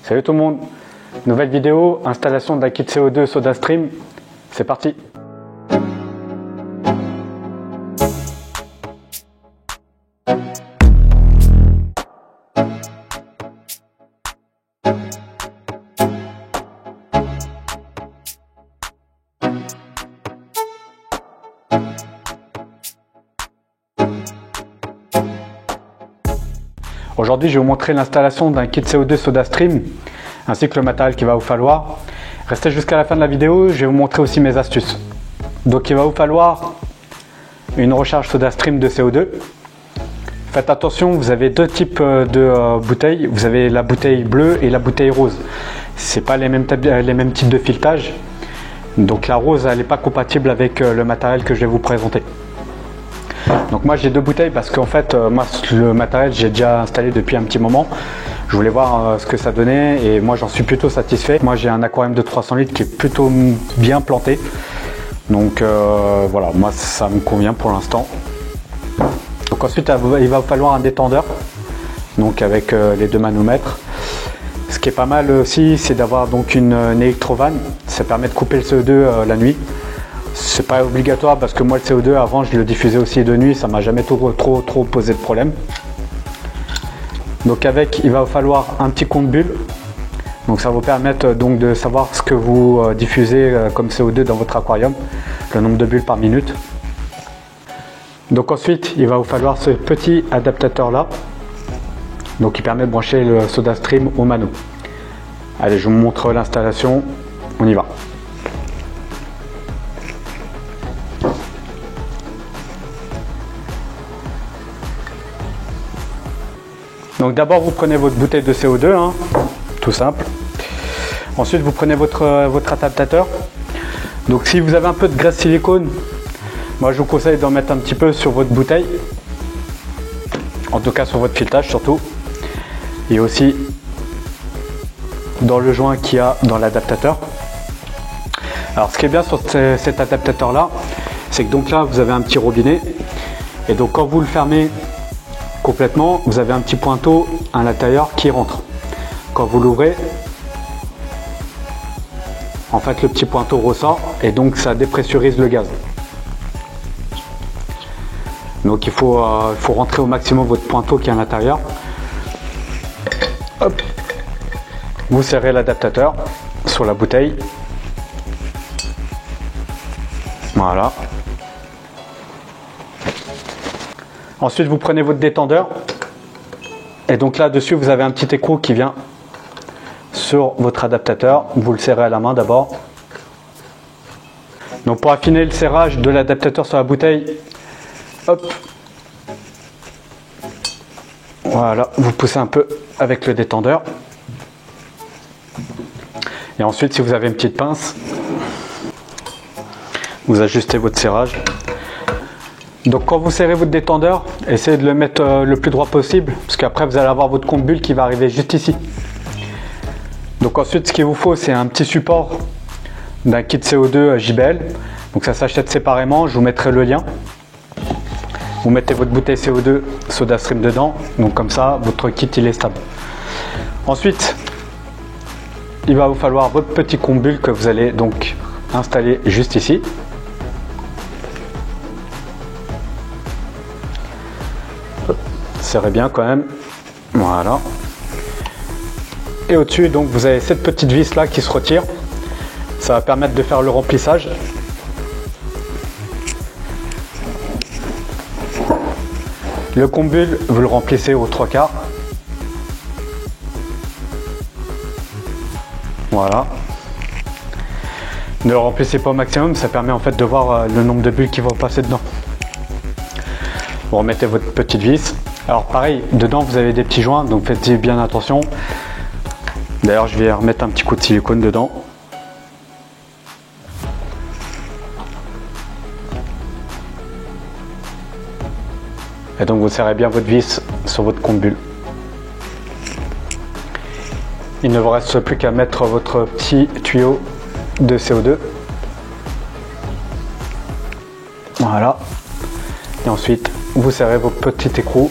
Salut tout le monde, nouvelle vidéo, installation d'un kit CO2 SodaStream, c'est parti. Aujourd'hui, je vais vous montrer l'installation d'un kit CO2 SodaStream ainsi que le matériel qu'il va vous falloir. Restez jusqu'à la fin de la vidéo, je vais vous montrer aussi mes astuces. Donc il va vous falloir une recharge SodaStream de CO2. Faites attention, vous avez deux types de bouteilles. Vous avez la bouteille bleue et la bouteille rose. Ce n'est pas les mêmes types de filetage. Donc la rose, elle n'est pas compatible avec le matériel que je vais vous présenter. Donc moi j'ai deux bouteilles parce qu'en fait moi le matériel j'ai déjà installé depuis un petit moment. Je voulais voir ce que ça donnait et moi j'en suis plutôt satisfait. Moi j'ai un aquarium de 300 litres qui est plutôt bien planté. Donc voilà, moi ça me convient pour l'instant. Donc ensuite il va vous falloir un détendeur, donc avec les deux manomètres. Ce qui est pas mal aussi, c'est d'avoir donc une électrovanne. Ça permet de couper le CO2 la nuit. C'est pas obligatoire parce que moi le CO2 avant je le diffusais aussi de nuit, ça m'a jamais trop posé de problème. Donc avec, il va vous falloir un petit compte-bulle. Donc ça va vous permettre donc de savoir ce que vous diffusez comme CO2 dans votre aquarium, le nombre de bulles par minute. Donc ensuite, il va vous falloir ce petit adaptateur là. Donc il permet de brancher le SodaStream au mano. Allez, je vous montre l'installation, on y va. Donc d'abord vous prenez votre bouteille de CO2, hein, tout simple. Ensuite vous prenez votre adaptateur. Donc si vous avez un peu de graisse silicone, moi je vous conseille d'en mettre un petit peu sur votre bouteille. En tout cas sur votre filetage surtout. Et aussi dans le joint qu'il y a dans l'adaptateur. Alors ce qui est bien sur cet adaptateur là, c'est que donc là vous avez un petit robinet. Et donc quand vous le fermez complètement, vous avez un petit pointeau à l'intérieur qui rentre. Quand vous l'ouvrez, en fait le petit pointeau ressort et donc ça dépressurise le gaz. Donc il faut rentrer au maximum votre pointeau qui est à l'intérieur. Hop, vous serrez l'adaptateur sur la bouteille. Voilà. Ensuite, vous prenez votre détendeur et donc là-dessus, vous avez un petit écrou qui vient sur votre adaptateur. Vous le serrez à la main d'abord. Donc pour affiner le serrage de l'adaptateur sur la bouteille, hop, voilà, vous poussez un peu avec le détendeur. Et ensuite, si vous avez une petite pince, vous ajustez votre serrage. Donc quand vous serrez votre détendeur, essayez de le mettre le plus droit possible, parce qu'après vous allez avoir votre compte-bulle qui va arriver juste ici. Donc ensuite ce qu'il vous faut, c'est un petit support d'un kit CO2 JBL. Donc ça s'achète séparément, je vous mettrai le lien. Vous mettez votre bouteille CO2 SodaStream dedans, donc comme ça votre kit il est stable. Ensuite, il va vous falloir votre petit compte-bulle que vous allez donc installer juste ici. Serrez bien quand même, voilà. Et au-dessus donc vous avez cette petite vis là qui se retire, ça va permettre de faire le remplissage. Le compte-bulle vous le remplissez aux 3/4, voilà. Ne le remplissez pas au maximum, ça permet en fait de voir le nombre de bulles qui vont passer dedans. Vous remettez votre petite vis. Alors pareil, dedans vous avez des petits joints, donc faites bien attention. D'ailleurs je vais remettre un petit coup de silicone dedans. Et donc vous serrez bien votre vis sur votre compte-bulle. Il ne vous reste plus qu'à mettre votre petit tuyau de CO2. Voilà. Et ensuite vous serrez vos petits écrous.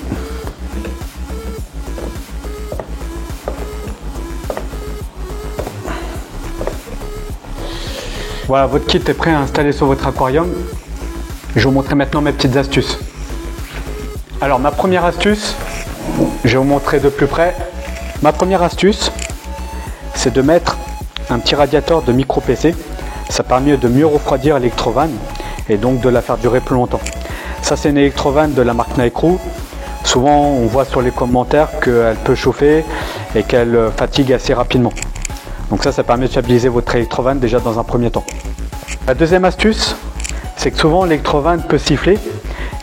Voilà, votre kit est prêt à installer sur votre aquarium. Je vais vous montrer maintenant mes petites astuces. Alors ma première astuce, je vais vous montrer de plus près. Ma première astuce, c'est de mettre un petit radiateur de micro PC. Ça permet de mieux refroidir l'électrovanne et donc de la faire durer plus longtemps. Ça, c'est une électrovanne de la marque Nicrew. Souvent on voit sur les commentaires qu'elle peut chauffer et qu'elle fatigue assez rapidement. Donc ça permet de fiabiliser votre électrovanne déjà dans un premier temps. La deuxième astuce, c'est que souvent l'électrovanne peut siffler.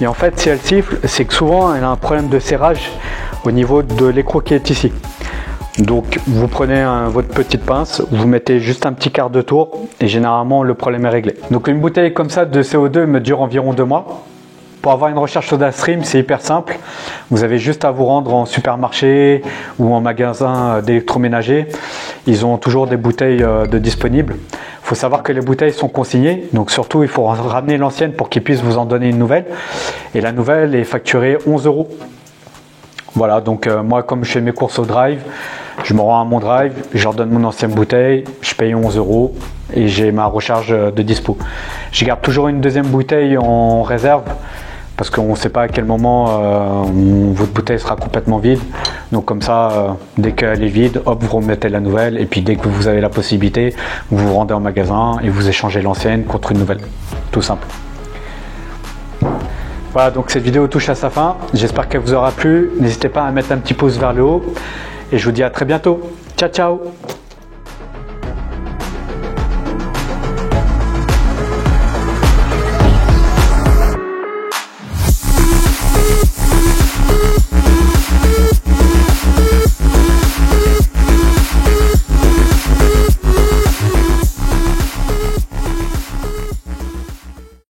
Et en fait, si elle siffle, c'est que souvent elle a un problème de serrage au niveau de l'écrou qui est ici. Donc vous prenez votre petite pince, vous mettez juste un petit quart de tour et généralement le problème est réglé. Donc une bouteille comme ça de CO2 me dure environ 2 mois. Pour avoir une recharge SodaStream, c'est hyper simple. Vous avez juste à vous rendre en supermarché ou en magasin d'électroménager. Ils ont toujours des bouteilles de disponibles. Il faut savoir que les bouteilles sont consignées, donc surtout il faut ramener l'ancienne pour qu'ils puissent vous en donner une nouvelle. Et la nouvelle est facturée 11 €. Voilà, donc moi comme je fais mes courses au drive, je me rends à mon drive, je leur donne mon ancienne bouteille, je paye 11 € et j'ai ma recharge de dispo. Je garde toujours une deuxième bouteille en réserve parce qu'on ne sait pas à quel moment votre bouteille sera complètement vide. Donc comme ça, dès qu'elle est vide, hop, vous remettez la nouvelle et puis dès que vous avez la possibilité, vous vous rendez en magasin et vous échangez l'ancienne contre une nouvelle. Tout simple. Voilà, donc cette vidéo touche à sa fin. J'espère qu'elle vous aura plu. N'hésitez pas à mettre un petit pouce vers le haut. Et je vous dis à très bientôt. Ciao, ciao!